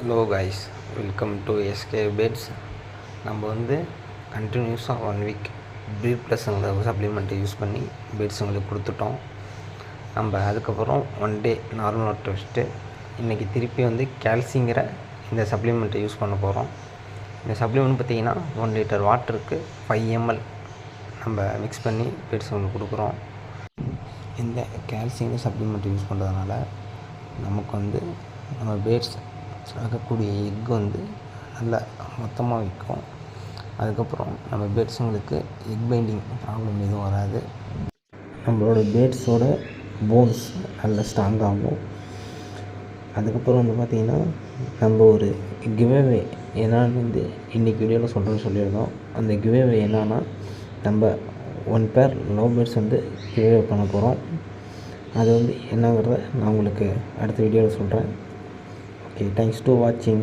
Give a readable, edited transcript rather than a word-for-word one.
Hello guys, welcome to SK pets. நம்ம வந்து கண்டினியூஸாக 1 வீக் ப்ரீட் ப்ளஸ்ங்கிற சப்ளிமெண்ட்டை யூஸ் பண்ணி பெட்ஸுங்களுக்கு கொடுத்துட்டோம். நம்ம அதுக்கப்புறம் 1 டே நார்மல் வாட்டர் வச்சுட்டு இன்றைக்கி திருப்பி வந்து கால்சிங்கிற இந்த சப்ளிமெண்ட்டை யூஸ் பண்ண போகிறோம். இந்த சப்ளிமெண்ட் பார்த்திங்கன்னா 1 லிட்டர் வாட்டருக்கு 5 ml நம்ம மிக்ஸ் பண்ணி பெட்ஸுங்களுக்கு கொடுக்குறோம். இந்த கால்சியம் சப்ளிமெண்ட் யூஸ் பண்ணுறதுனால நமக்கு வந்து நம்ம பேர்ட்ஸ் ஆகக்கூடிய எக் வந்து நல்லா மொத்தமாக விற்கும். அதுக்கப்புறம் நம்ம பேர்ட்ஸுங்களுக்கு எக் பைண்டிங் ப்ராப்ளம் எதுவும் வராது. நம்மளோட பேர்ட்ஸோட போன்ஸ் நல்லா ஸ்ட்ராங்காகும். அதுக்கப்புறம் வந்து பார்த்திங்கன்னா நம்ம ஒரு கிவ்அவே என்னான்னு வந்து இன்றைக்கி வீடியோவில் சொல்கிறேன்னு சொல்லியிருந்தோம். அந்த கிவ்அவே என்னன்னா, நம்ம 1 பேர் லவ் பேர்ட்ஸ் வந்து கிவ்அவே பண்ண போகிறோம். அது வந்து என்னங்கிறத நான் உங்களுக்கு அடுத்த வீடியோவில் சொல்கிறேன். Okay, thanks to watching.